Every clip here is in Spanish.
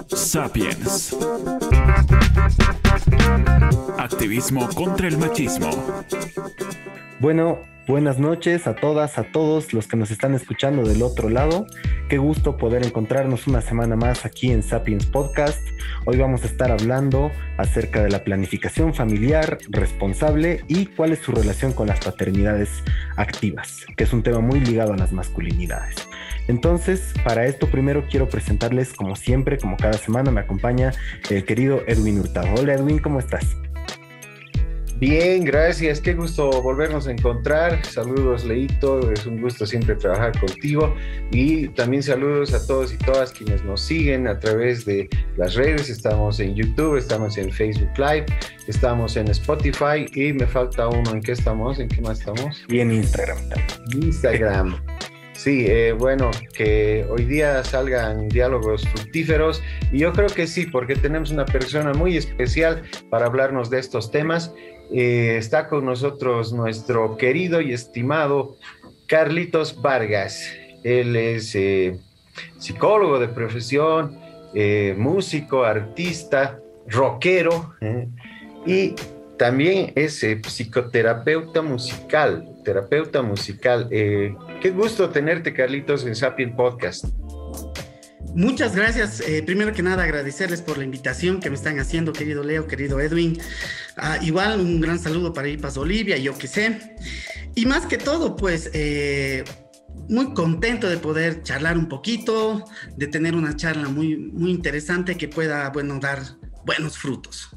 Sapiens. Activismo contra el machismo. Bueno, buenas noches a todas, a todos los que nos están escuchando del otro lado. Qué gusto poder encontrarnos una semana más aquí en Sapiens Podcast. Hoy vamos a estar hablando acerca de la planificación familiar responsable y cuál es su relación con las paternidades activas, que es un tema muy ligado a las masculinidades. Entonces, para esto primero quiero presentarles, como siempre, como cada semana, me acompaña el querido Edwin Hurtado. Hola Edwin, ¿cómo estás? Bien, gracias. Qué gusto volvernos a encontrar. Saludos, Leito. Es un gusto siempre trabajar contigo. Y también saludos a todos y todas quienes nos siguen a través de las redes. Estamos en YouTube, estamos en Facebook Live, estamos en Spotify y me falta uno. ¿En qué estamos? ¿En qué más estamos? Y en Instagram también. Instagram. Sí, bueno, que hoy día salgan diálogos fructíferos y yo creo que sí, porque tenemos una persona muy especial para hablarnos de estos temas. Está con nosotros nuestro querido y estimado Carlitos Vargas. Él es psicólogo de profesión, músico, artista, rockero, y también es psicoterapeuta musical, terapeuta musical. Qué gusto tenerte, Carlitos, en Sapien Podcast. Muchas gracias. Primero que nada, agradecerles por la invitación que me están haciendo, querido Leo, querido Edwin. Igual un gran saludo para Ipas Olivia, yo que sé. Y más que todo, pues, muy contento de poder charlar un poquito, de tener una charla muy, muy interesante que pueda, bueno, dar buenos frutos.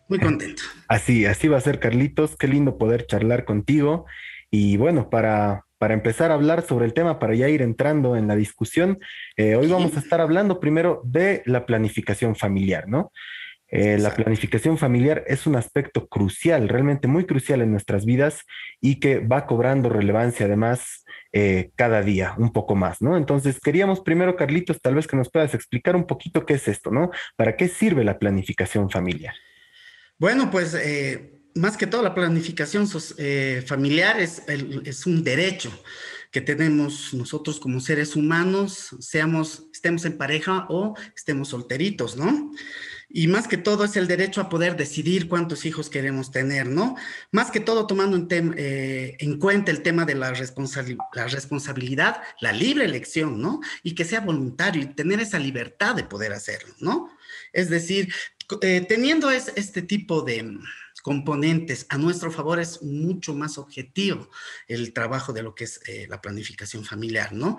Muy contento. Así va a ser, Carlitos. Qué lindo poder charlar contigo. Y bueno, para empezar a hablar sobre el tema, para ya ir entrando en la discusión, hoy vamos a estar hablando primero de la planificación familiar, ¿no? La planificación familiar es un aspecto crucial, realmente muy crucial en nuestras vidas y que va cobrando relevancia además cada día, un poco más, ¿no? Entonces queríamos primero, Carlitos, tal vez que nos puedas explicar un poquito qué es esto, ¿no? ¿Para qué sirve la planificación familiar? Bueno, pues más que todo la planificación familiar es un derecho que tenemos nosotros como seres humanos, estemos en pareja o estemos solteritos, ¿no? Y más que todo es el derecho a poder decidir cuántos hijos queremos tener, ¿no? Más que todo tomando en cuenta el tema de la responsabilidad, la libre elección, ¿no? Y que sea voluntario y tener esa libertad de poder hacerlo, ¿no? Es decir, teniendo este tipo de componentes a nuestro favor es mucho más objetivo el trabajo de lo que es la planificación familiar, ¿no?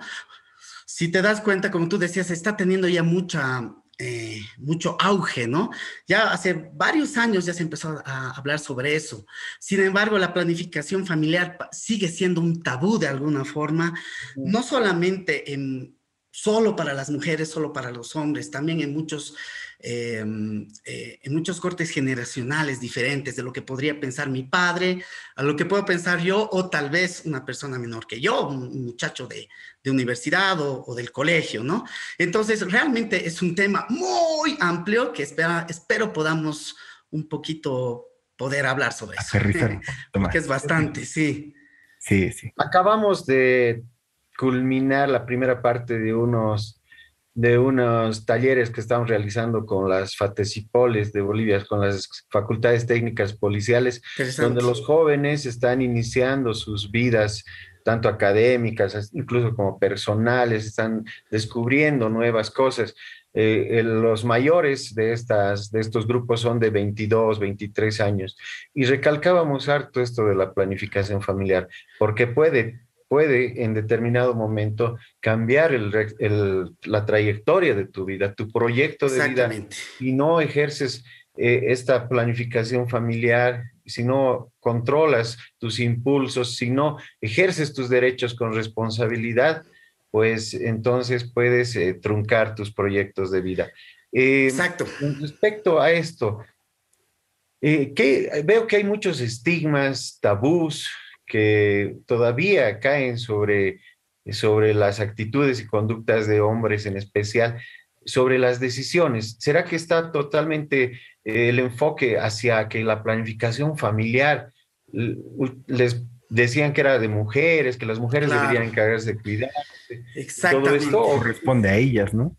Si te das cuenta, como tú decías, está teniendo ya mucho auge, ¿no? Ya hace varios años ya se empezó a hablar sobre eso. Sin embargo, la planificación familiar sigue siendo un tabú de alguna forma, no solamente solo para las mujeres, solo para los hombres, también en muchos cortes generacionales diferentes de lo que podría pensar mi padre, a lo que puedo pensar yo, o tal vez una persona menor que yo, un muchacho de universidad o del colegio, ¿no? Entonces, realmente es un tema muy amplio que espero podamos un poquito poder hablar sobre eso. Aterrizar un poquito más. Porque es bastante, sí. Sí, sí. Acabamos de culminar la primera parte de unos talleres que estamos realizando con las FATESIPOLES de Bolivia, con las facultades técnicas policiales, donde los jóvenes están iniciando sus vidas, tanto académicas, incluso como personales, están descubriendo nuevas cosas. Los mayores de estos grupos son de 22, 23 años, y recalcábamos harto esto de la planificación familiar, porque puede en determinado momento cambiar la trayectoria de tu vida, tu proyecto de vida, y no ejerces esta planificación familiar, si no controlas tus impulsos, si no ejerces tus derechos con responsabilidad, pues entonces puedes truncar tus proyectos de vida. Exacto. Con respecto a esto, veo que hay muchos estigmas, tabús, que todavía caen sobre las actitudes y conductas de hombres en especial, sobre las decisiones. ¿Será que está totalmente el enfoque hacia que la planificación familiar les decían que era de mujeres, que las mujeres Claro. deberían encargarse de cuidar. Exactamente. Todo esto Corresponde a ellas, ¿no?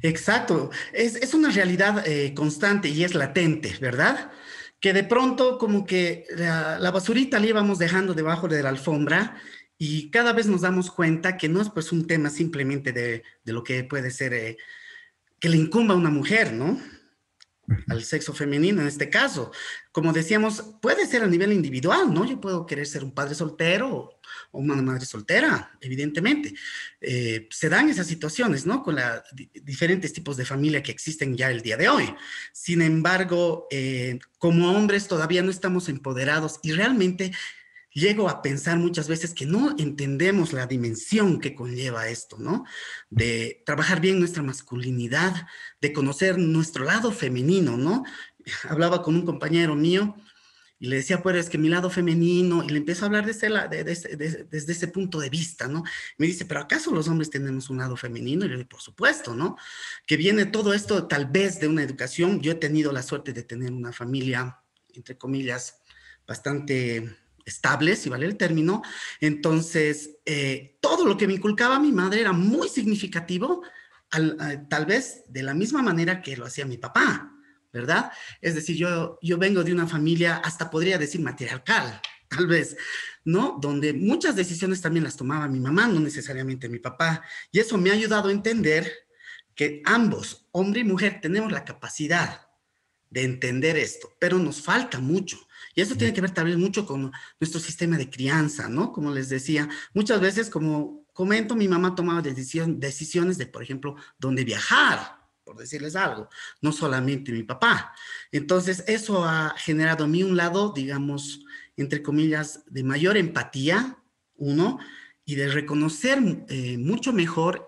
Exacto. Es una realidad constante y es latente, ¿verdad? Que de pronto como que la basurita la íbamos dejando debajo de la alfombra y cada vez nos damos cuenta que no es pues un tema simplemente de lo que puede ser que le incumba a una mujer, ¿no? Al sexo femenino en este caso. Como decíamos, puede ser a nivel individual, ¿no? Yo puedo querer ser un padre soltero o una madre soltera, evidentemente. Se dan esas situaciones, ¿no? Con los diferentes tipos de familia que existen ya el día de hoy. Sin embargo, como hombres todavía no estamos empoderados y realmente llego a pensar muchas veces que no entendemos la dimensión que conlleva esto, ¿no? De trabajar bien nuestra masculinidad, de conocer nuestro lado femenino, ¿no? Hablaba con un compañero mío y le decía, pues es que mi lado femenino, y le empiezo a hablar desde ese punto de vista, ¿no? Me dice, pero ¿acaso los hombres tenemos un lado femenino? Y le digo, por supuesto, ¿no? Que viene todo esto tal vez de una educación. Yo he tenido la suerte de tener una familia, entre comillas, bastante estable, si vale el término. Entonces, todo lo que me inculcaba mi madre era muy significativo, tal vez de la misma manera que lo hacía mi papá, ¿verdad? Es decir, yo vengo de una familia, hasta podría decir matriarcal, tal vez, ¿no? Donde muchas decisiones también las tomaba mi mamá, no necesariamente mi papá. Y eso me ha ayudado a entender que ambos, hombre y mujer, tenemos la capacidad de entender esto, pero nos falta mucho. Y eso tiene que ver también mucho con nuestro sistema de crianza, ¿no? Como les decía, muchas veces, como comento, mi mamá tomaba decisiones de, por ejemplo, dónde viajar, por decirles algo, no solamente mi papá. Entonces, eso ha generado a mí un lado, digamos, entre comillas, de mayor empatía, uno, y de reconocer mucho mejor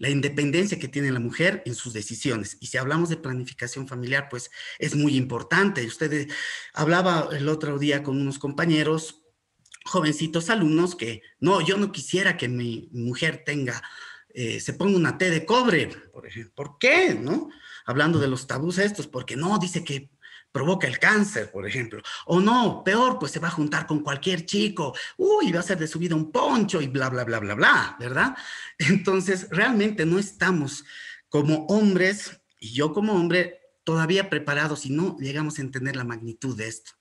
la independencia que tiene la mujer en sus decisiones. Y si hablamos de planificación familiar, pues es muy importante. Usted hablaba el otro día con unos compañeros, jovencitos alumnos, que no, yo no quisiera que mi mujer se ponga una T de cobre, por ejemplo. ¿Por qué? ¿No? Hablando de los tabús estos, porque no, dice que provoca el cáncer, por ejemplo. O no, peor, pues se va a juntar con cualquier chico, uy, va a ser de su vida un poncho y bla, bla, bla, bla, bla, ¿verdad? Entonces, realmente no estamos como hombres, y yo como hombre, todavía preparados y no llegamos a entender la magnitud de esto,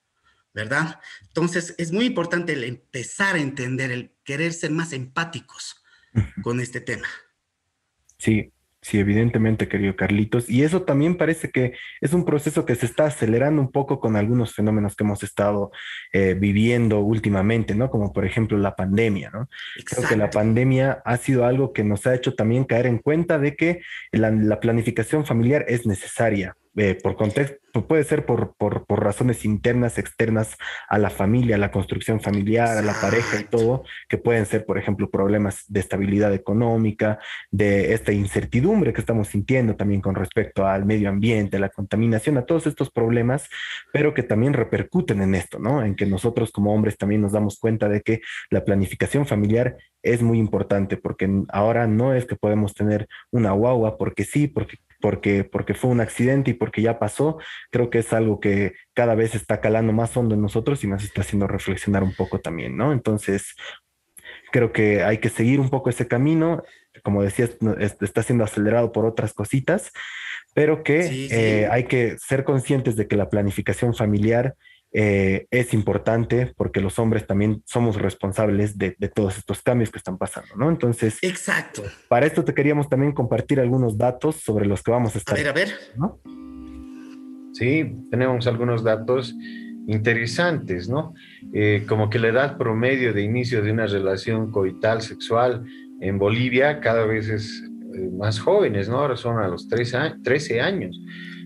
¿verdad? Entonces, es muy importante el empezar a entender, el querer ser más empáticos con este tema. Sí, sí, evidentemente, querido Carlitos. Y eso también parece que es un proceso que se está acelerando un poco con algunos fenómenos que hemos estado viviendo últimamente, ¿no? Como por ejemplo la pandemia, ¿no? Creo que la Exacto. pandemia ha sido algo que nos ha hecho también caer en cuenta de que la planificación familiar es necesaria. Por contexto, puede ser por razones internas, externas a la familia, a la construcción familiar, a la pareja y Exacto. todo, que pueden ser, por ejemplo, problemas de estabilidad económica, de esta incertidumbre que estamos sintiendo también con respecto al medio ambiente, a la contaminación, a todos estos problemas, pero que también repercuten en esto, ¿no? En que nosotros como hombres también nos damos cuenta de que la planificación familiar es muy importante, porque ahora no es que podemos tener una guagua porque sí, porque fue un accidente y porque ya pasó. Creo que es algo que cada vez está calando más hondo en nosotros y nos está haciendo reflexionar un poco también, ¿no? Entonces, creo que hay que seguir un poco ese camino. Como decías, está siendo acelerado por otras cositas, pero que Sí, sí. hay que ser conscientes de que la planificación familiar es importante porque los hombres también somos responsables de todos estos cambios que están pasando, ¿no? Entonces, Exacto. para esto te queríamos también compartir algunos datos sobre los que vamos a A estar, ver, a ver. ¿no? Sí, tenemos algunos datos interesantes, ¿no? Como que la edad promedio de inicio de una relación coital sexual en Bolivia cada vez es más jóvenes, ¿no? Ahora son a los 13 años.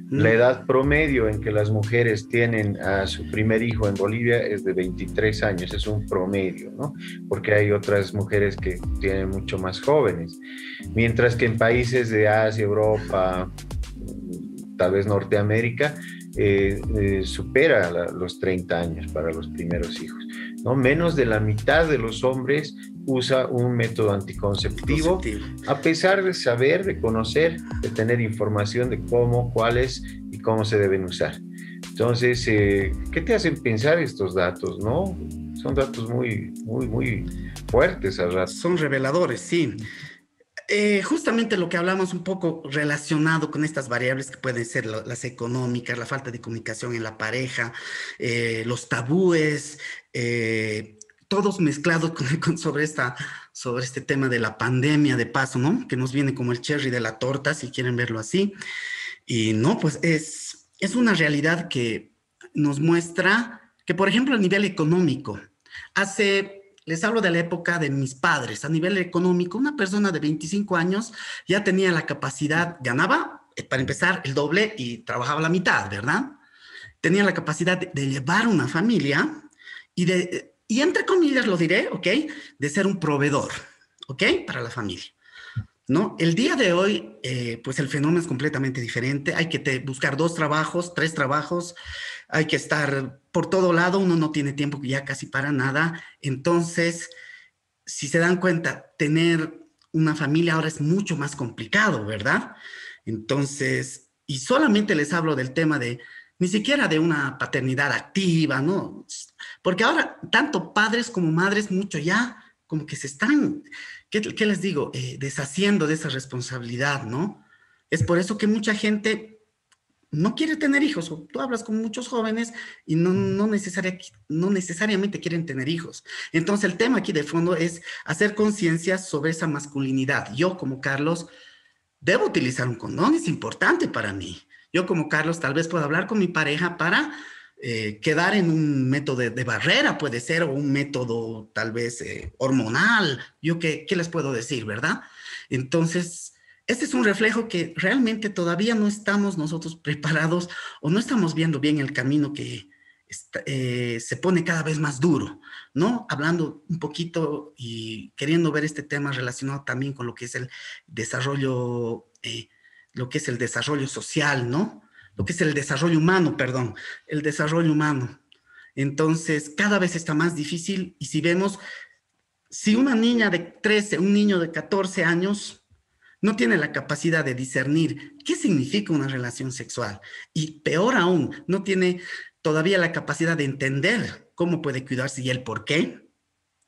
La edad promedio en que las mujeres tienen a su primer hijo en Bolivia es de 23 años, es un promedio, ¿no? Porque hay otras mujeres que tienen mucho más jóvenes. Mientras que en países de Asia, Europa, tal vez Norteamérica, supera los 30 años para los primeros hijos, ¿no? Menos de la mitad de los hombres usa un método anticonceptivo, a pesar de saber, de conocer, de tener información de cómo, cuáles y cómo se deben usar. Entonces, ¿qué te hacen pensar estos datos, no? Son datos muy, muy, muy fuertes al rato. Son reveladores, sí. Justamente lo que hablamos un poco relacionado con estas variables que pueden ser las económicas, la falta de comunicación en la pareja, los tabúes, todos mezclados sobre este tema de la pandemia de paso, ¿no? Que nos viene como el cherry de la torta, si quieren verlo así. Y no, pues es una realidad que nos muestra que, por ejemplo, a nivel económico, les hablo de la época de mis padres. A nivel económico, una persona de 25 años ya tenía la capacidad, ganaba, para empezar, el doble y trabajaba la mitad, ¿verdad? Tenía la capacidad de llevar una familia y entre comillas lo diré, ¿ok? De ser un proveedor, ¿ok? Para la familia, ¿no? El día de hoy, pues el fenómeno es completamente diferente. Hay que buscar 2 trabajos, 3 trabajos, hay que estar por todo lado, uno no tiene tiempo ya casi para nada. Entonces, si se dan cuenta, tener una familia ahora es mucho más complicado, ¿verdad? Entonces, y solamente les hablo del tema ni siquiera de una paternidad activa, ¿no? Porque ahora, tanto padres como madres, mucho ya, como que se están, ¿qué les digo? Deshaciendo de esa responsabilidad, ¿no? Es por eso que mucha gente no quiere tener hijos. Tú hablas con muchos jóvenes y no necesariamente quieren tener hijos. Entonces, el tema aquí de fondo es hacer conciencia sobre esa masculinidad. Yo, como Carlos, debo utilizar un condón, es importante para mí. Yo, como Carlos, tal vez pueda hablar con mi pareja para quedar en un método de barrera, puede ser, o un método tal vez hormonal. Yo, ¿qué les puedo decir, verdad? Entonces, este es un reflejo que realmente todavía no estamos nosotros preparados o no estamos viendo bien el camino que se pone cada vez más duro, ¿no? Hablando un poquito y queriendo ver este tema relacionado también con lo que es el desarrollo, social, ¿no? Lo que es el desarrollo humano, perdón, el desarrollo humano. Entonces, cada vez está más difícil y si una niña de 13, un niño de 14 años no tiene la capacidad de discernir qué significa una relación sexual y peor aún, no tiene todavía la capacidad de entender cómo puede cuidarse y el por qué,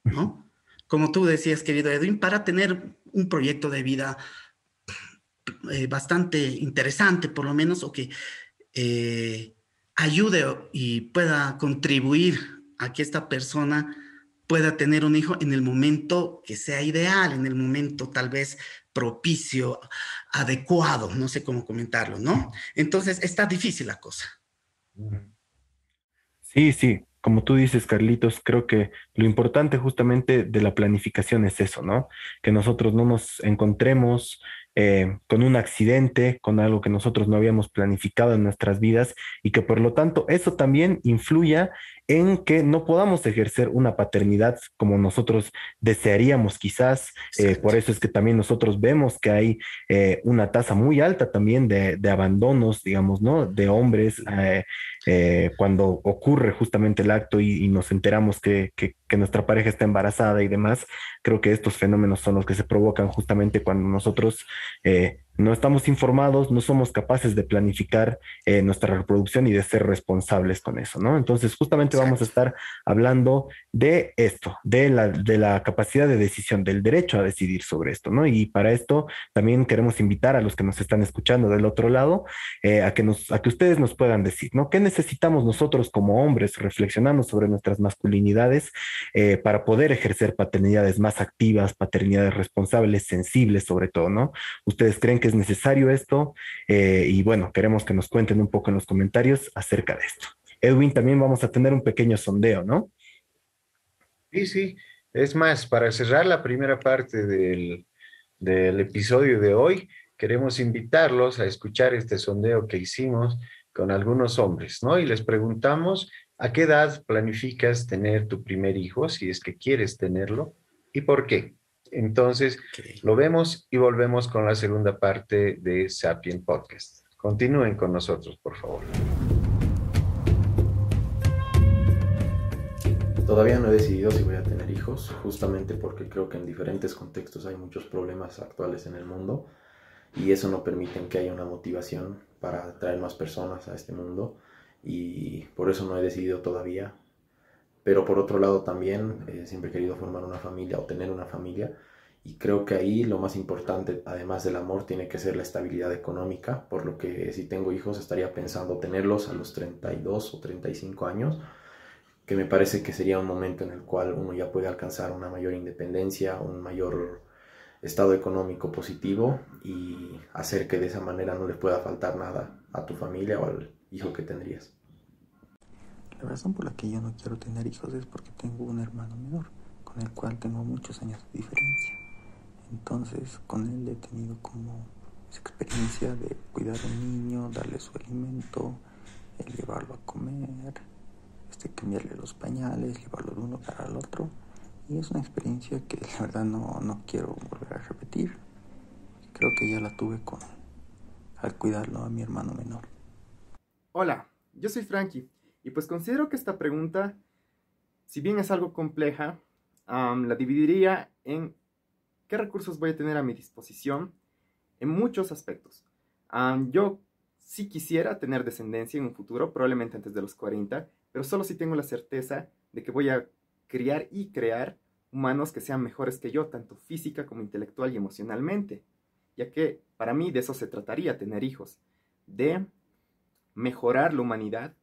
¿no? Como tú decías, querido Edwin, para tener un proyecto de vida bastante interesante, por lo menos, o que ayude y pueda contribuir a que esta persona pueda tener un hijo en el momento que sea ideal, en el momento tal vez propicio, adecuado, no sé cómo comentarlo, ¿no? Entonces está difícil la cosa. Sí, sí, como tú dices, Carlitos, creo que lo importante justamente de la planificación es eso, ¿no? Que nosotros no nos encontremos con un accidente, con algo que nosotros no habíamos planificado en nuestras vidas y que por lo tanto eso también influya en que no podamos ejercer una paternidad como nosotros desearíamos quizás. Por eso es que también nosotros vemos que hay una tasa muy alta también de abandonos, digamos, ¿no? De hombres. Cuando ocurre justamente el acto y nos enteramos que nuestra pareja está embarazada y demás, creo que estos fenómenos son los que se provocan justamente cuando nosotros no estamos informados, no somos capaces de planificar nuestra reproducción y de ser responsables con eso, ¿no? Entonces, justamente vamos a estar hablando de esto, de la capacidad de decisión, del derecho a decidir sobre esto, ¿no? Y para esto también queremos invitar a los que nos están escuchando del otro lado a que ustedes nos puedan decir, ¿no? ¿Qué necesitamos nosotros como hombres reflexionando sobre nuestras masculinidades para poder ejercer paternidades más activas, paternidades responsables, sensibles sobre todo, ¿no? ¿Ustedes creen que es necesario esto? Y bueno, queremos que nos cuenten un poco en los comentarios acerca de esto. Edwin, también vamos a tener un pequeño sondeo, ¿no? Sí, sí. Es más, para cerrar la primera parte del episodio de hoy, queremos invitarlos a escuchar este sondeo que hicimos con algunos hombres, ¿no? Y les preguntamos a qué edad planificas tener tu primer hijo, si es que quieres tenerlo, y por qué. Entonces, lo vemos y volvemos con la segunda parte de Sapien Podcast. Continúen con nosotros, por favor. Todavía no he decidido si voy a tener hijos, justamente porque creo que en diferentes contextos hay muchos problemas actuales en el mundo y eso no permite que haya una motivación para traer más personas a este mundo y por eso no he decidido todavía. pero por otro lado también siempre he querido formar una familia o tener una familia, y creo que ahí lo más importante, además del amor, tiene que ser la estabilidad económica, por lo que si tengo hijos estaría pensando tenerlos a los 32 o 35 años, que me parece que sería un momento en el cual uno ya puede alcanzar una mayor independencia, un mayor estado económico positivo, y hacer que de esa manera no le pueda faltar nada a tu familia o al hijo que tendrías. La razón por la que yo no quiero tener hijos es porque tengo un hermano menor, con el cual tengo muchos años de diferencia. Entonces, con él he tenido como esa experiencia de cuidar a un niño, darle su alimento, llevarlo a comer, cambiarle los pañales, llevarlo de un lugar al otro. Y es una experiencia que la verdad no quiero volver a repetir. Creo que ya la tuve al cuidarlo a mi hermano menor. Hola, yo soy Frankie, y pues considero que esta pregunta, si bien es algo compleja, la dividiría en qué recursos voy a tener a mi disposición en muchos aspectos. Yo sí quisiera tener descendencia en un futuro, probablemente antes de los 40, pero solo si tengo la certeza de que voy a criar y crear humanos que sean mejores que yo, tanto física como intelectual y emocionalmente, ya que para mí de eso se trataría tener hijos, de mejorar la humanidad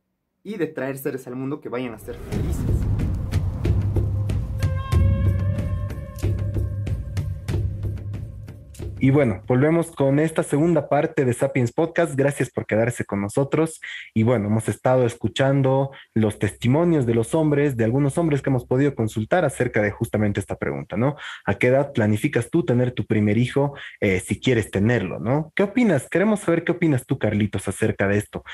y de traer seres al mundo que vayan a ser felices. Y bueno, volvemos con esta segunda parte de Sapiens Podcast. Gracias por quedarse con nosotros. Y bueno, hemos estado escuchando los testimonios de los hombres, de algunos hombres que hemos podido consultar acerca de justamente esta pregunta, ¿no? ¿A qué edad planificas tú tener tu primer hijo, si quieres tenerlo, ¿no? ¿Qué opinas? Queremos saber qué opinas tú, Carlitos, acerca de esto.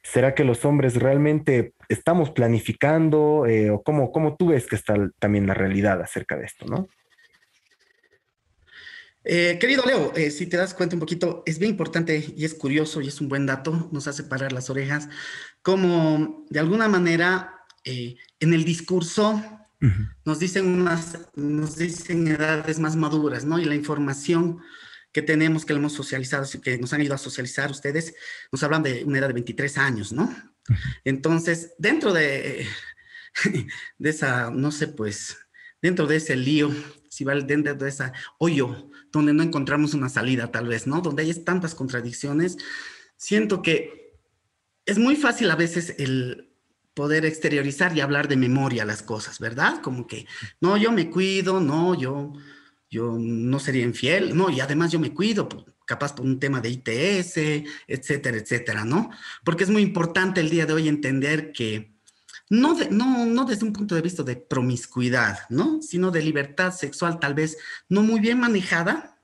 ¿Será que los hombres realmente estamos planificando, o cómo tú ves que está también la realidad acerca de esto, ¿no? Querido Leo, si te das cuenta un poquito, es bien importante y es curioso y es un buen dato, nos hace parar las orejas, como de alguna manera en el discurso nos dicen edades más maduras, ¿no? Y la información que tenemos, que le hemos socializado, que nos han ido a socializar ustedes, nos hablan de una edad de 23 años, ¿no? Entonces, dentro de esa, no sé, pues, dentro de ese lío, si va dentro de ese hoyo, donde no encontramos una salida tal vez, ¿no? Donde hay tantas contradicciones, siento que es muy fácil a veces el poder exteriorizar y hablar de memoria las cosas, ¿verdad? Como que, no, yo me cuido, no, yo no sería infiel, no, y además yo me cuido, capaz por un tema de ITS, etcétera, etcétera, ¿no? Porque es muy importante el día de hoy entender que no desde un punto de vista de promiscuidad, ¿no? Sino de libertad sexual, tal vez no muy bien manejada,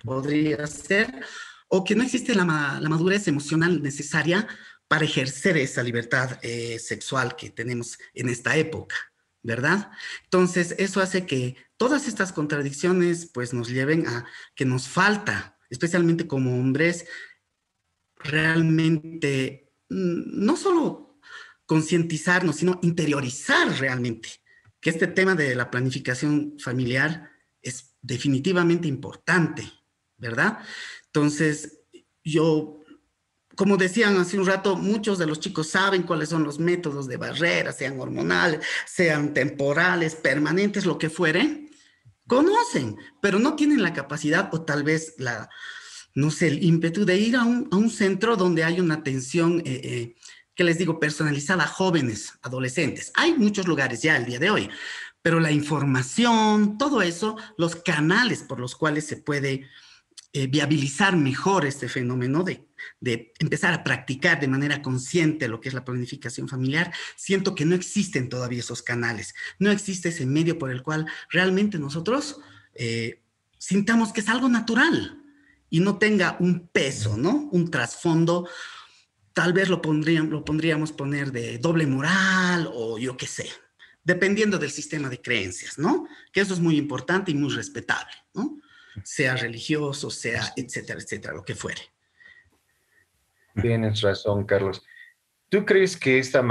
podría ser, o que no existe la madurez emocional necesaria para ejercer esa libertad sexual que tenemos en esta época, ¿verdad? Entonces, eso hace que todas estas contradicciones, pues, nos lleven a que nos falta, especialmente como hombres, realmente, no solo concientizarnos, sino interiorizar realmente que este tema de la planificación familiar es definitivamente importante, ¿verdad? Entonces, como decían hace un rato, muchos de los chicos saben cuáles son los métodos de barrera, sean hormonales, sean temporales, permanentes, lo que fuere, conocen, pero no tienen la capacidad o tal vez no sé, el ímpetu de ir a un centro donde hay una atención que les digo, personalizada a jóvenes, adolescentes. Hay muchos lugares ya el día de hoy, pero la información, todo eso, los canales por los cuales se puede viabilizar mejor este fenómeno de empezar a practicar de manera consciente lo que es la planificación familiar, siento que no existen todavía esos canales, no existe ese medio por el cual realmente nosotros sintamos que es algo natural y no tenga un peso, ¿no? Un trasfondo. Tal vez lo pondríamos poner de doble moral o yo qué sé, dependiendo del sistema de creencias, ¿no? Que eso es muy importante y muy respetable, ¿no? Sea religioso, sea etcétera, etcétera, lo que fuere. Tienes razón, Carlos. ¿Tú crees que esta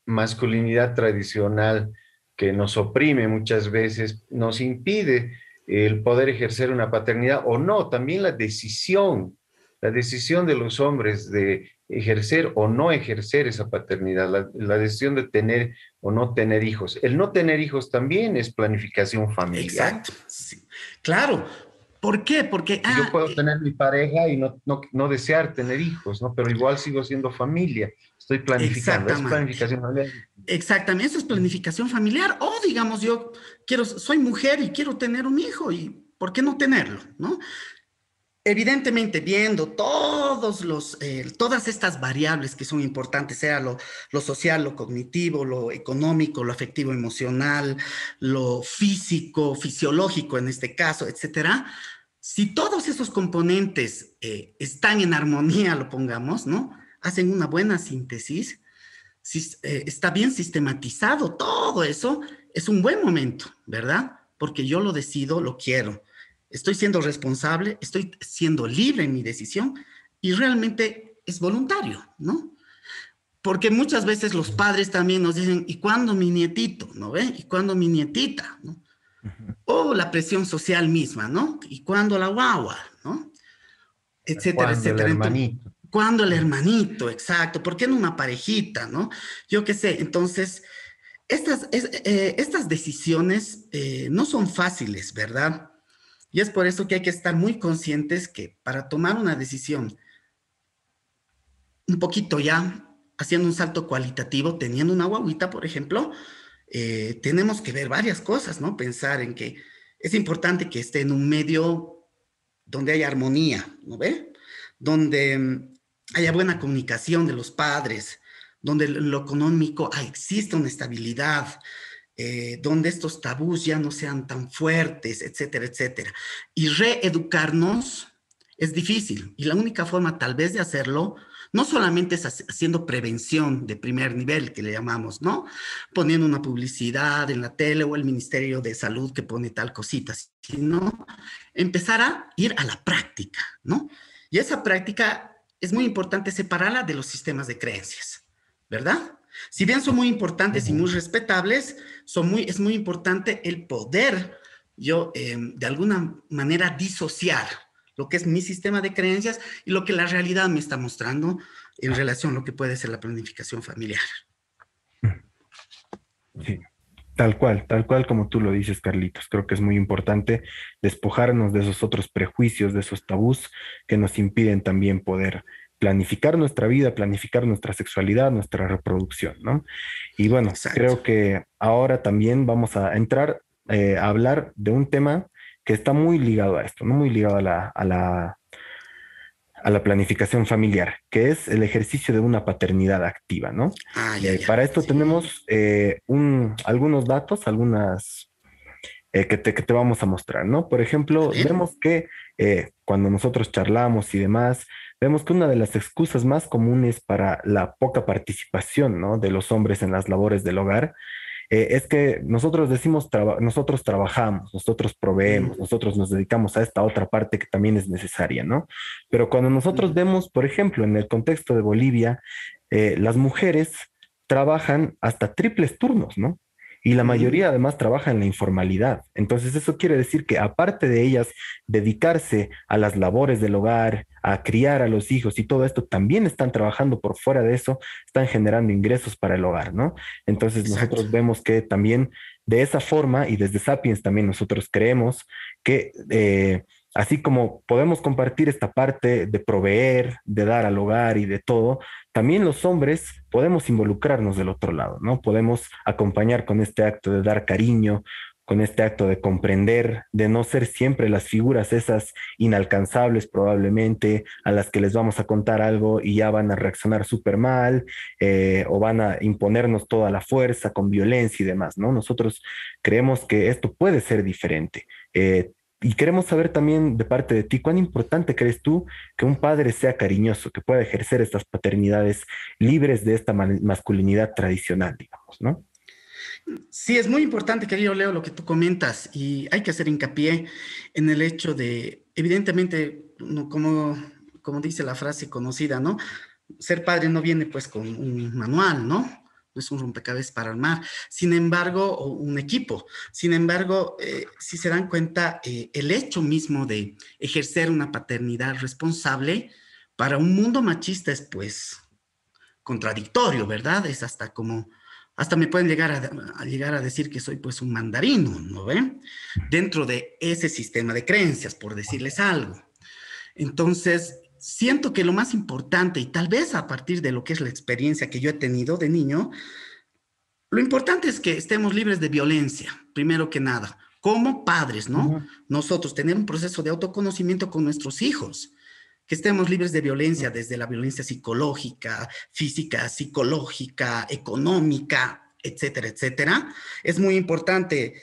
masculinidad tradicional que nos oprime muchas veces nos impide el poder ejercer una paternidad o no? También la decisión la decisión de los hombres de ejercer o no ejercer esa paternidad, la decisión de tener o no tener hijos. El no tener hijos también es planificación familiar. Exacto, sí. Claro. ¿Por qué? Porque, Yo puedo tener mi pareja y no desear tener hijos, ¿no? Pero igual sigo siendo familia. Estoy planificando. Es exactamente. planificación familiar. Exactamente, eso es planificación familiar. O digamos, yo soy mujer y quiero tener un hijo, y ¿por qué no tenerlo? ¿No? Evidentemente, viendo todas estas variables que son importantes, sea lo social, lo cognitivo, lo económico, lo afectivo, emocional, lo físico, fisiológico en este caso, etcétera. Si todos esos componentes están en armonía, lo pongamos, ¿no? Hacen una buena síntesis. Si está bien sistematizado todo eso, es un buen momento, ¿verdad? Porque yo lo decido, lo quiero. Estoy siendo responsable, estoy siendo libre en mi decisión y realmente es voluntario, ¿no? Porque muchas veces los padres también nos dicen, ¿y cuándo mi nietito? ¿No ve? ¿Y cuándo mi nietita? ¿No? O la presión social misma, ¿no? ¿Y cuándo la guagua? ¿No? Etcétera, Cuando el etcétera. Entonces, hermanito. ¿cuándo el hermanito? Exacto. ¿Por qué no una parejita? ¿No? Yo qué sé. Entonces, estas decisiones no son fáciles, ¿verdad? Y es por eso que hay que estar muy conscientes que para tomar una decisión un poquito ya haciendo un salto cualitativo, teniendo una guaguita, por ejemplo, tenemos que ver varias cosas, ¿no? Pensar en que es importante que esté en un medio donde haya armonía, ¿no ve? Donde haya buena comunicación de los padres, donde lo económico exista una estabilidad, donde estos tabús ya no sean tan fuertes, etcétera, etcétera. Y reeducarnos es difícil, y la única forma tal vez de hacerlo no solamente es haciendo prevención de primer nivel, que le llamamos, ¿no? Poniendo una publicidad en la tele o el Ministerio de Salud que pone tal cosita, sino empezar a ir a la práctica, ¿no? Y esa práctica es muy importante separarla de los sistemas de creencias, ¿verdad? Si bien son muy importantes y muy respetables, es muy importante el poder, de alguna manera, disociar lo que es mi sistema de creencias y lo que la realidad me está mostrando en relación a lo que puede ser la planificación familiar. Sí, tal cual como tú lo dices, Carlitos. Creo que es muy importante despojarnos de esos otros prejuicios, de esos tabús que nos impiden también poder planificar nuestra vida, planificar nuestra sexualidad, nuestra reproducción, ¿no? Y bueno, Exacto. creo que ahora también vamos a entrar a hablar de un tema que está muy ligado a esto, ¿no? Muy ligado a la planificación familiar, que es el ejercicio de una paternidad activa, ¿no? Ya, ya. Para esto Sí. tenemos algunos datos, que te vamos a mostrar, ¿no? Por A ejemplo, ver. vemos que cuando nosotros charlamos y demás, vemos que una de las excusas más comunes para la poca participación, ¿no? De los hombres en las labores del hogar es que nosotros decimos, nosotros trabajamos, nosotros proveemos, nosotros nos dedicamos a esta otra parte que también es necesaria, ¿no? Pero cuando nosotros vemos, por ejemplo, en el contexto de Bolivia, las mujeres trabajan hasta triples turnos, ¿no? Y la mayoría además trabaja en la informalidad. Entonces eso quiere decir que aparte de ellas dedicarse a las labores del hogar, a criar a los hijos y todo esto, también están trabajando por fuera de eso, están generando ingresos para el hogar, ¿no? Entonces Exacto. nosotros vemos que también de esa forma y desde Sapiens también nosotros creemos que así como podemos compartir esta parte de proveer, de dar al hogar y de todo, también los hombres podemos involucrarnos del otro lado, ¿no? Podemos acompañar con este acto de dar cariño, con este acto de comprender, de no ser siempre las figuras esas inalcanzables probablemente, a las que les vamos a contar algo y ya van a reaccionar súper mal, o van a imponernos toda la fuerza con violencia y demás, ¿no? Nosotros creemos que esto puede ser diferente. Y queremos saber también de parte de ti, ¿cuán importante crees tú que un padre sea cariñoso, que pueda ejercer estas paternidades libres de esta masculinidad tradicional, digamos, ¿no? Sí, es muy importante, querido Leo, lo que tú comentas, y hay que hacer hincapié en el hecho de, evidentemente, como dice la frase conocida, ¿no? Ser padre no viene pues con un manual, ¿no? No es un rompecabezas para armar. Sin embargo, o un equipo. Sin embargo, si se dan cuenta, el hecho mismo de ejercer una paternidad responsable para un mundo machista es pues contradictorio, ¿verdad? Es hasta como, hasta me pueden llegar a decir que soy pues un mandarino, ¿no ven? Dentro de ese sistema de creencias, por decirles algo. Entonces, siento que lo más importante, y tal vez a partir de lo que es la experiencia que yo he tenido de niño, lo importante es que estemos libres de violencia, primero que nada, como padres, ¿no? Nosotros tener un proceso de autoconocimiento con nuestros hijos, que estemos libres de violencia, desde la violencia psicológica, física, psicológica, económica, etcétera, etcétera. Es muy importante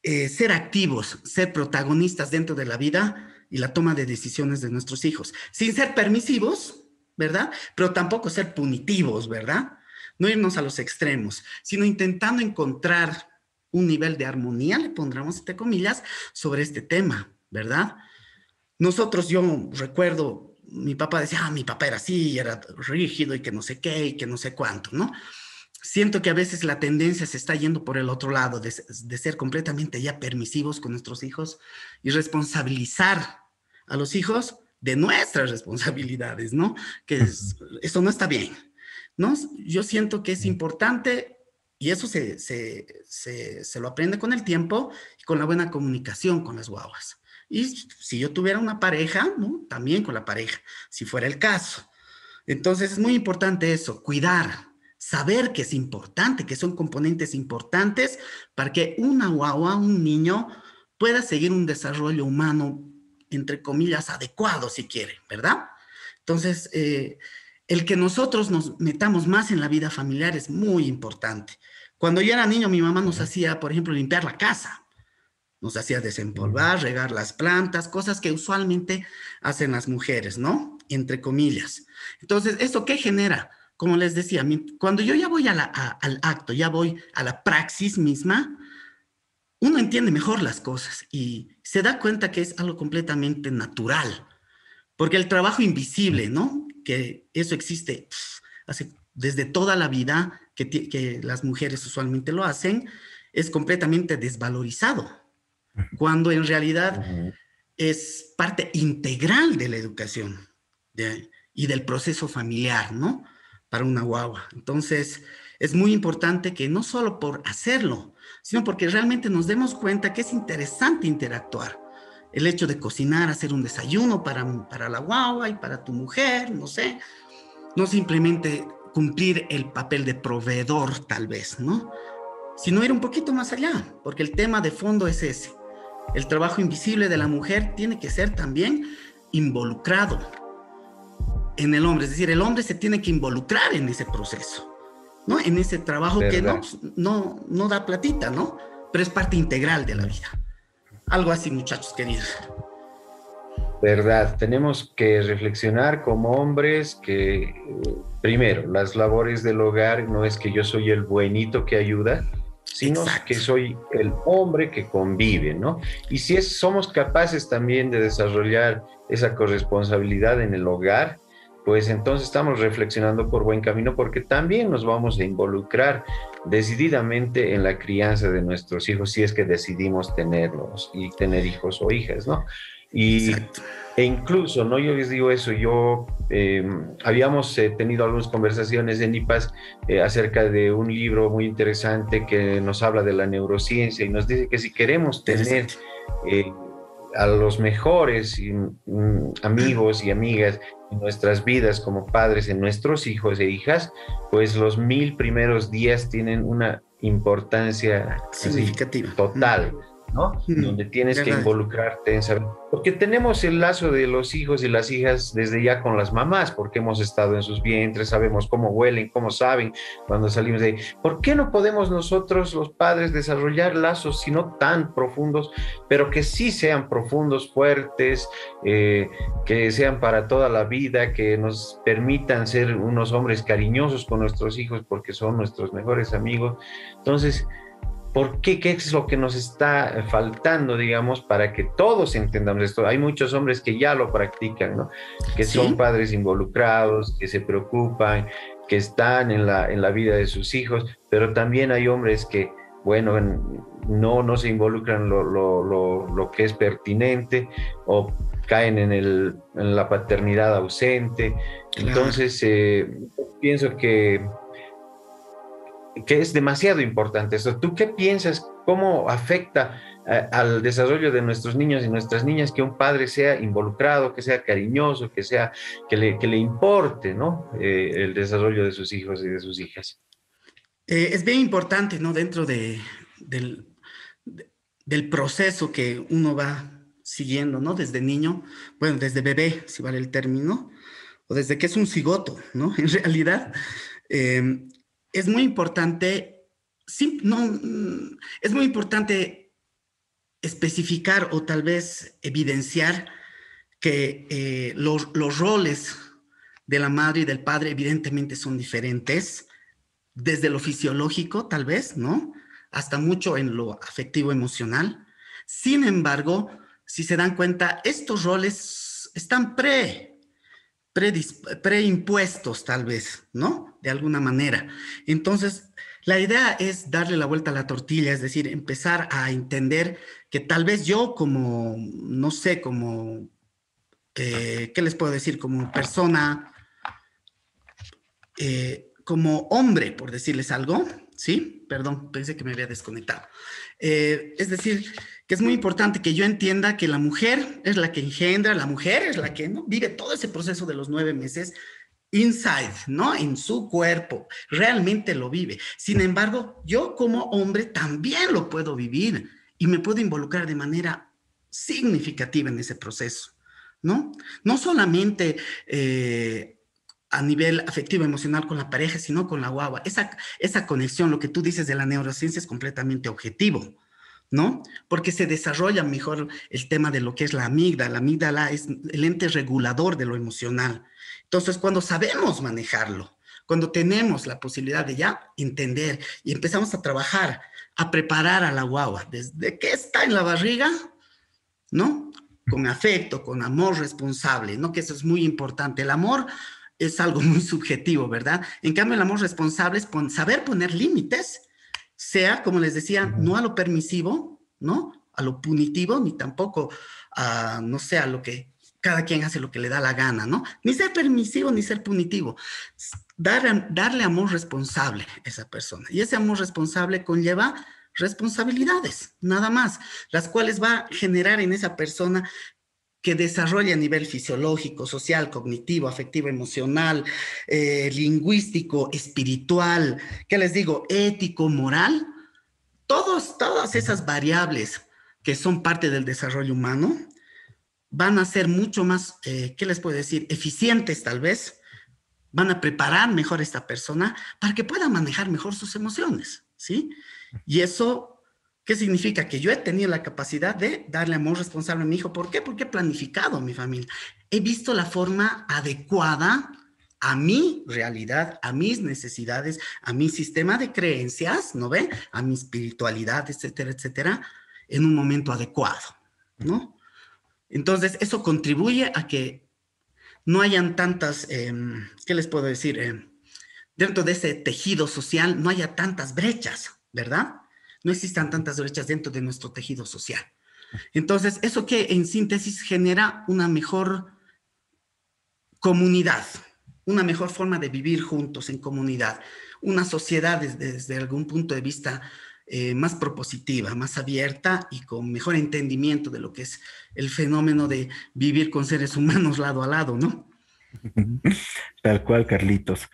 ser activos, ser protagonistas dentro de la vida y la toma de decisiones de nuestros hijos, sin ser permisivos, ¿verdad? Pero tampoco ser punitivos, ¿verdad? No irnos a los extremos, sino intentando encontrar un nivel de armonía, le pondremos entre comillas, sobre este tema, ¿verdad? Nosotros, yo recuerdo, mi papá decía, mi papá era así, era rígido y que no sé qué y que no sé cuánto, ¿no? Siento que a veces la tendencia se está yendo por el otro lado, de ser completamente ya permisivos con nuestros hijos y responsabilizar a los hijos de nuestras responsabilidades, ¿no? Eso no está bien, ¿no? Yo siento que es importante y eso se lo aprende con el tiempo y con la buena comunicación con las guaguas. Y si yo tuviera una pareja, ¿no? También con la pareja, si fuera el caso. Entonces es muy importante eso, cuidar, saber que es importante, que son componentes importantes para que una guagua, un niño, pueda seguir un desarrollo humano, entre comillas, adecuado, si quiere, ¿verdad? Entonces, el que nosotros nos metamos más en la vida familiar es muy importante. Cuando yo era niño, mi mamá nos hacía, por ejemplo, limpiar la casa. Nos hacía desempolvar, regar las plantas, cosas que usualmente hacen las mujeres, ¿no? Entre comillas. Entonces, ¿eso qué genera? Como les decía, cuando yo ya voy al acto, ya voy a la praxis misma, uno entiende mejor las cosas y se da cuenta que es algo completamente natural. Porque el trabajo invisible, ¿no? Que eso existe desde toda la vida, que las mujeres usualmente lo hacen, es completamente desvalorizado. Cuando en realidad es parte integral de la educación y del proceso familiar, ¿no? Para una guagua. Entonces, es muy importante que no solo por hacerlo, sino porque realmente nos demos cuenta que es interesante interactuar. El hecho de cocinar, hacer un desayuno para la guagua y para tu mujer, no sé. No simplemente cumplir el papel de proveedor, tal vez, ¿no? Sino ir un poquito más allá, porque el tema de fondo es ese. El trabajo invisible de la mujer tiene que ser también involucrado en el hombre, es decir, el hombre se tiene que involucrar en ese proceso, ¿no? En ese trabajo que no da platita, ¿no? Pero es parte integral de la vida. Algo así, muchachos queridos. Verdad, tenemos que reflexionar como hombres que, primero, las labores del hogar no es que yo soy el buenito que ayuda, sino que soy el hombre que convive, ¿no? Y si somos capaces también de desarrollar esa corresponsabilidad en el hogar, pues entonces estamos reflexionando por buen camino, porque también nos vamos a involucrar decididamente en la crianza de nuestros hijos, si es que decidimos tenerlos y tener hijos o hijas, ¿no? E incluso, ¿no? Yo les digo eso, habíamos tenido algunas conversaciones en IPAS acerca de un libro muy interesante que nos habla de la neurociencia y nos dice que si queremos tener a los mejores amigos y amigas en nuestras vidas como padres, en nuestros hijos e hijas, pues los 1000 primeros días tienen una importancia significativa, total, ¿no? Donde tienes que involucrarte en saber, porque tenemos el lazo de los hijos y las hijas desde ya con las mamás, porque hemos estado en sus vientres, sabemos cómo huelen, cómo saben cuando salimos de ahí. ¿Por qué no podemos nosotros, los padres, desarrollar lazos, si no tan profundos, pero que sí sean profundos, fuertes, que sean para toda la vida, que nos permitan ser unos hombres cariñosos con nuestros hijos, porque son nuestros mejores amigos? Entonces, ¿por qué? ¿Qué es lo que nos está faltando, digamos, para que todos entendamos esto? Hay muchos hombres que ya lo practican, ¿no? Que son padres involucrados, que se preocupan, que están en la vida de sus hijos, pero también hay hombres que, bueno, no se involucran lo que es pertinente o caen en la paternidad ausente. Claro. Entonces, pienso que es demasiado importante eso. ¿Tú qué piensas? ¿Cómo afecta al desarrollo de nuestros niños y nuestras niñas que un padre sea involucrado, que sea cariñoso, que le importe, ¿no? El desarrollo de sus hijos y de sus hijas? Es bien importante, ¿no? Dentro del proceso que uno va siguiendo, ¿no? Desde niño, bueno, desde bebé, si vale el término, o desde que es un cigoto, ¿no? En realidad, es muy importante, sí, no, es muy importante especificar o tal vez evidenciar que los roles de la madre y del padre evidentemente son diferentes, desde lo fisiológico tal vez, ¿no? Hasta mucho en lo afectivo emocional. Sin embargo, si se dan cuenta, estos roles están preimpuestos tal vez, ¿no? De alguna manera. Entonces, la idea es darle la vuelta a la tortilla, es decir, empezar a entender que tal vez yo como, no sé, como, ¿qué les puedo decir? Como persona, como hombre, por decirles algo, ¿sí? Perdón, pensé que me había desconectado. Es decir, que es muy importante que yo entienda que la mujer es la que engendra, la mujer es la que, ¿no?, vive todo ese proceso de los 9 meses inside, ¿no? En su cuerpo, realmente lo vive. Sin embargo, yo como hombre también lo puedo vivir y me puedo involucrar de manera significativa en ese proceso, ¿no? No solamente a nivel afectivo emocional con la pareja, sino con la guagua. Esa conexión, lo que tú dices de la neurociencia es completamente objetivo, ¿no? Porque se desarrolla mejor el tema de lo que es la amígdala. La amígdala es el ente regulador de lo emocional. Entonces, cuando sabemos manejarlo, cuando tenemos la posibilidad de ya entender y empezamos a trabajar, a preparar a la guagua, desde que está en la barriga, ¿no? Con afecto, con amor responsable, ¿no? Que eso es muy importante. El amor es algo muy subjetivo, ¿verdad? En cambio, el amor responsable es saber poner límites, sea, como les decía, no a lo permisivo, ¿no? A lo punitivo, ni tampoco a, no sé, a lo que cada quien hace lo que le da la gana, ¿no? Ni ser permisivo, ni ser punitivo. Darle amor responsable a esa persona. Y ese amor responsable conlleva responsabilidades, nada más, las cuales va a generar en esa persona que desarrolle a nivel fisiológico, social, cognitivo, afectivo, emocional, lingüístico, espiritual, ¿qué les digo? Ético, moral, todas esas variables que son parte del desarrollo humano van a ser mucho más, ¿qué les puedo decir? Eficientes tal vez, van a preparar mejor a esta persona para que pueda manejar mejor sus emociones, ¿sí? Y eso, ¿qué significa? Que yo he tenido la capacidad de darle amor responsable a mi hijo. ¿Por qué? Porque he planificado a mi familia. He visto la forma adecuada a mi realidad, a mis necesidades, a mi sistema de creencias, ¿no ve? A mi espiritualidad, etcétera, etcétera, en un momento adecuado, ¿no? Entonces, eso contribuye a que no hayan tantas, ¿qué les puedo decir? Dentro de ese tejido social no haya tantas brechas, ¿verdad? No existan tantas brechas dentro de nuestro tejido social. Entonces, eso que en síntesis genera una mejor comunidad, una mejor forma de vivir juntos en comunidad, una sociedad desde algún punto de vista más propositiva, más abierta y con mejor entendimiento de lo que es el fenómeno de vivir con seres humanos lado a lado, ¿no? Tal cual, Carlitos.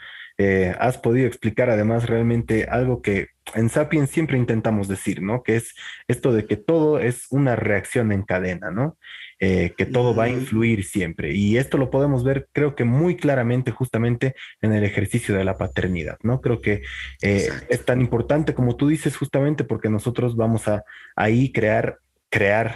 Has podido explicar además realmente algo que en Sapiens siempre intentamos decir, ¿no? Que es esto de que todo es una reacción en cadena, ¿no? Que todo va a influir siempre. Y esto lo podemos ver, creo que muy claramente, justamente en el ejercicio de la paternidad, ¿no? Creo que es tan importante como tú dices, justamente porque nosotros vamos a ahí crear,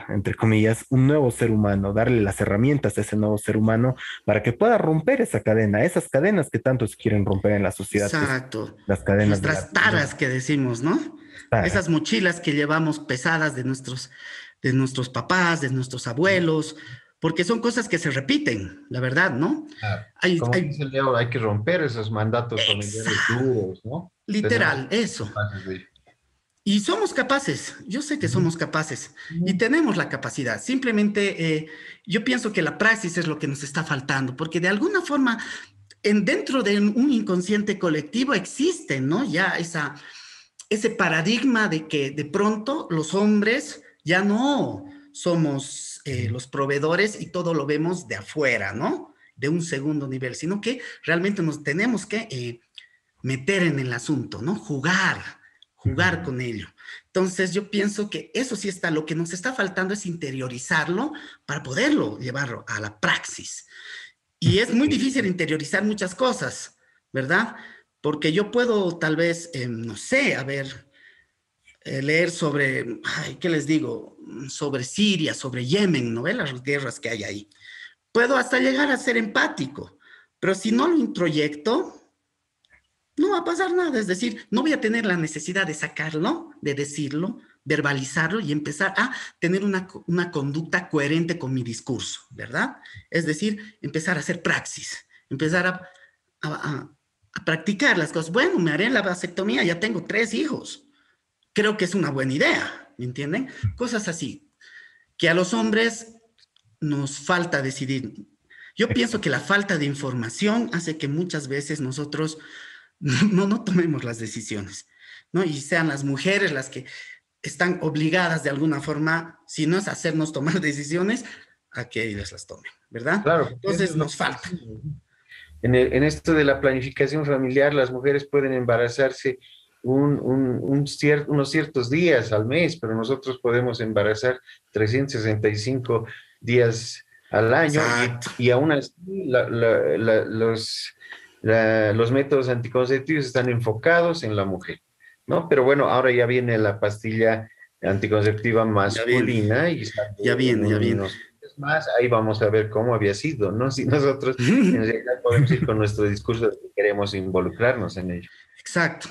entre comillas, un nuevo ser humano, darle las herramientas a ese nuevo ser humano para que pueda romper esa cadena, esas cadenas que tanto se quieren romper en la sociedad. Exacto. Las cadenas nuestras taras que decimos, ¿no? Esas mochilas que llevamos pesadas de nuestros papás, de nuestros abuelos, porque son cosas que se repiten, la verdad, ¿no? Como dice Leo, hay que romper esos mandatos familiares duros, ¿no? Literal, eso. Y somos capaces, yo sé que somos capaces y tenemos la capacidad. Simplemente yo pienso que la praxis es lo que nos está faltando, porque de alguna forma dentro de un inconsciente colectivo existe, ¿no? Ya ese paradigma de que de pronto los hombres ya no somos los proveedores y todo lo vemos de afuera, ¿no? De un segundo nivel, sino que realmente nos tenemos que meter en el asunto, ¿no? Jugar con ello. Entonces yo pienso que eso sí está, lo que nos está faltando es interiorizarlo para poderlo llevarlo a la praxis. Y es muy difícil interiorizar muchas cosas, ¿verdad? Porque yo puedo tal vez, no sé, a ver, leer sobre, ay, ¿qué les digo? Sobre Siria, sobre Yemen, ¿no? Las guerras que hay ahí. Puedo hasta llegar a ser empático, pero si no lo introyecto, no va a pasar nada. Es decir, no voy a tener la necesidad de sacarlo, de decirlo, verbalizarlo y empezar a tener una conducta coherente con mi discurso, ¿verdad? Es decir, empezar a hacer praxis, empezar a practicar las cosas. Bueno, me haré la vasectomía, ya tengo 3 hijos. Creo que es una buena idea, ¿me entienden? Cosas así, que a los hombres nos falta decidir. Yo pienso que la falta de información hace que muchas veces nosotros no tomemos las decisiones, ¿no? Y sean las mujeres las que están obligadas de alguna forma, si no es hacernos tomar decisiones, a que ellas las tomen, ¿verdad? Claro, Entonces nos falta. En esto de la planificación familiar, las mujeres pueden embarazarse unos ciertos días al mes, pero nosotros podemos embarazar 365 días al año Exacto. y aún así los métodos anticonceptivos están enfocados en la mujer, ¿no? Pero bueno, ahora ya viene la pastilla anticonceptiva masculina y ya viene. unos meses más, ahí vamos a ver cómo había sido, ¿no? Si nosotros en realidad podemos ir con nuestro discurso de que queremos involucrarnos en ello. Exacto.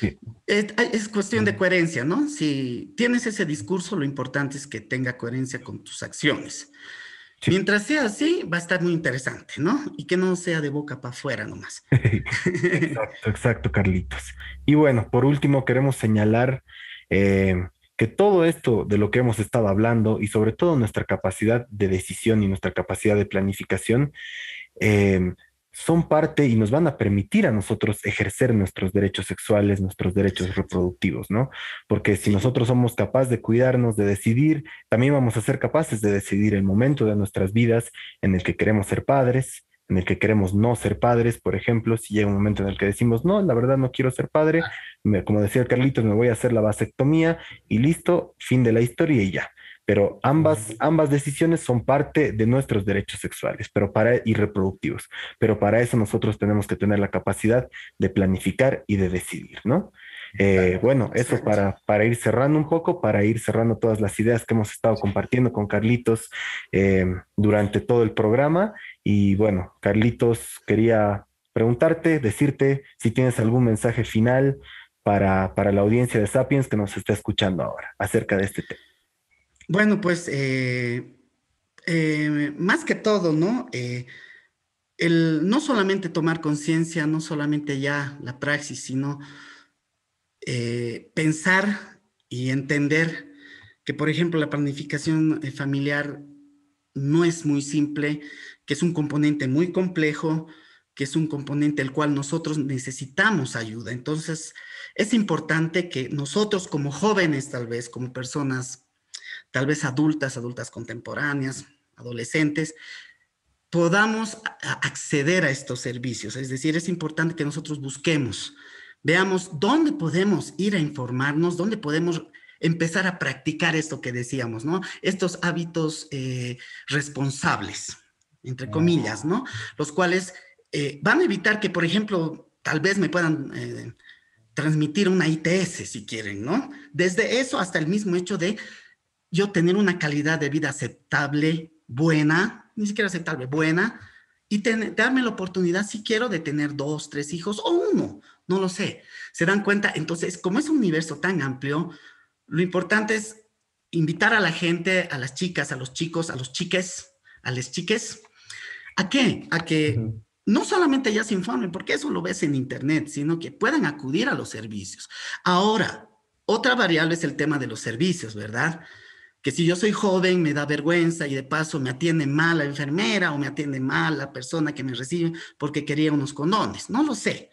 Sí. Es cuestión de coherencia, ¿no? Si tienes ese discurso, lo importante es que tenga coherencia con tus acciones. Sí. Mientras sea así, va a estar muy interesante, ¿no? Y que no sea de boca para afuera nomás. Exacto, Carlitos. Y bueno, por último, queremos señalar que todo esto de lo que hemos estado hablando y sobre todo nuestra capacidad de decisión y nuestra capacidad de planificación eh, son parte y nos van a permitir a nosotros ejercer nuestros derechos sexuales, nuestros derechos reproductivos, ¿no? Porque si nosotros somos capaces de cuidarnos, de decidir, también vamos a ser capaces de decidir el momento de nuestras vidas en el que queremos ser padres, en el que queremos no ser padres, por ejemplo, si llega un momento en el que decimos, no, la verdad no quiero ser padre, como decía el Carlitos, me voy a hacer la vasectomía y listo, fin de la historia y ya. Pero ambas decisiones son parte de nuestros derechos sexuales y reproductivos. Pero para eso nosotros tenemos que tener la capacidad de planificar y de decidir, ¿no? Bueno, eso para ir cerrando un poco, para ir cerrando todas las ideas que hemos estado compartiendo con Carlitos durante todo el programa. Y bueno, Carlitos, quería preguntarte, decirte si tienes algún mensaje final para la audiencia de Sapiens que nos está escuchando ahora acerca de este tema. Bueno, pues más que todo, ¿no? No solamente tomar conciencia, no solamente ya la praxis, sino pensar y entender que, por ejemplo, la planificación familiar no es muy simple, que es un componente muy complejo, que es un componente el cual nosotros necesitamos ayuda. Entonces, es importante que nosotros como jóvenes, tal vez, como personas tal vez adultas contemporáneas, adolescentes, podamos acceder a estos servicios. Es decir, es importante que nosotros busquemos, veamos dónde podemos ir a informarnos, dónde podemos empezar a practicar esto que decíamos, ¿no? Estos hábitos responsables, entre comillas, ¿no? Los cuales van a evitar que, por ejemplo, tal vez me puedan transmitir una ITS, si quieren, ¿no? Desde eso hasta el mismo hecho de yo tener una calidad de vida aceptable, buena, ni siquiera aceptable, buena, y darme la oportunidad, si quiero, de tener 2, 3 hijos o 1, no lo sé. ¿Se dan cuenta? Entonces, como es un universo tan amplio, lo importante es invitar a la gente, a las chicas, a los chicos, a los chiques, a las chiques, ¿a qué? A que no solamente ya se informen, porque eso lo ves en internet, sino que puedan acudir a los servicios. Ahora, Otra variable es el tema de los servicios, ¿verdad? Que si yo soy joven me da vergüenza y de paso me atiende mal la enfermera o me atiende mal la persona que me recibe porque quería unos condones. No lo sé.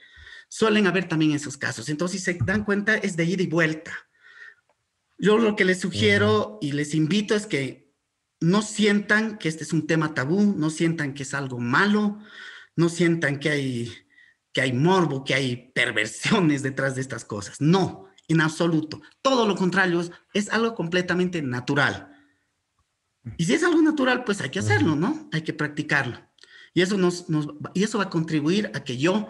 Suelen haber también esos casos. Entonces, si se dan cuenta, es de ida y vuelta. Yo lo que les sugiero y les invito es que no sientan que este es un tema tabú, no sientan que es algo malo, no sientan que hay morbo, que hay perversiones detrás de estas cosas. No, en absoluto. Todo lo contrario, es algo completamente natural. Y si es algo natural, pues hay que hacerlo, ¿no? Hay que practicarlo. Y eso, y eso va a contribuir a que yo,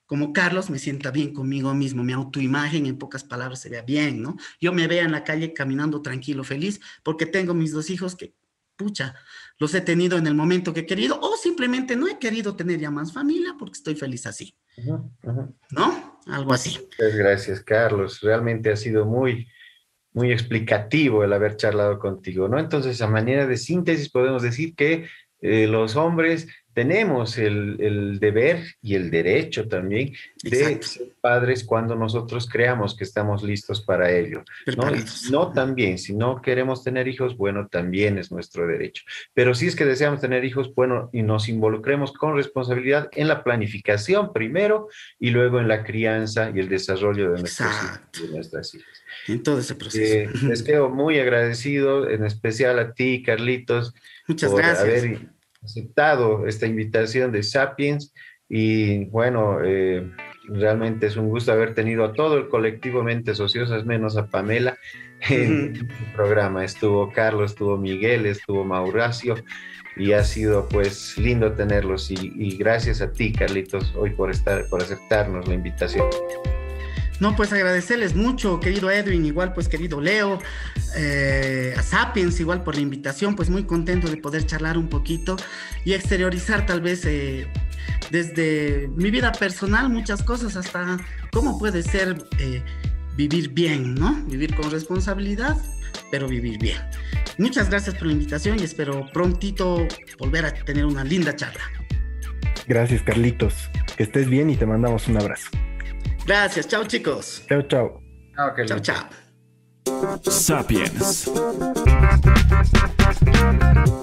como Carlos, me sienta bien conmigo mismo, mi autoimagen, en pocas palabras, se vea bien, ¿no? Yo me vea en la calle caminando tranquilo, feliz, porque tengo mis 2 hijos que, pucha, los he tenido en el momento que he querido, o simplemente no he querido tener ya más familia porque estoy feliz así. ¿No? Algo así. Muchas gracias, Carlos. Realmente ha sido muy explicativo el haber charlado contigo, ¿no? Entonces, a manera de síntesis, podemos decir que los hombres tenemos el deber y el derecho también de ser padres cuando nosotros creamos que estamos listos para ello, ¿no? Y no también, si no queremos tener hijos, bueno, también es nuestro derecho. Pero si es que deseamos tener hijos, bueno, y nos involucremos con responsabilidad en la planificación primero y luego en la crianza y el desarrollo de nuestros hijos y de nuestras hijas. En todo ese proceso. Les quedo muy agradecido, en especial a ti, Carlitos, muchas por gracias. haber aceptado esta invitación de Sapiens. Y bueno, realmente es un gusto haber tenido a todo el colectivo Mentes Ociosas, menos a Pamela, en el programa. Estuvo Carlos, estuvo Miguel, estuvo Mauricio, y ha sido pues lindo tenerlos. Y gracias a ti, Carlitos, hoy por aceptarnos la invitación. No, pues agradecerles mucho, querido Edwin, igual pues querido Leo, a Sapiens igual por la invitación, pues muy contento de poder charlar un poquito y exteriorizar tal vez desde mi vida personal muchas cosas hasta cómo puede ser vivir bien, ¿no? Vivir con responsabilidad, pero vivir bien. Muchas gracias por la invitación y espero prontito volver a tener una linda charla. Gracias, Carlitos. Que estés bien y te mandamos un abrazo. Gracias, chao chicos. Chao, chao. Chao, chao. Sapiens.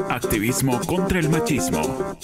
Activismo contra el machismo.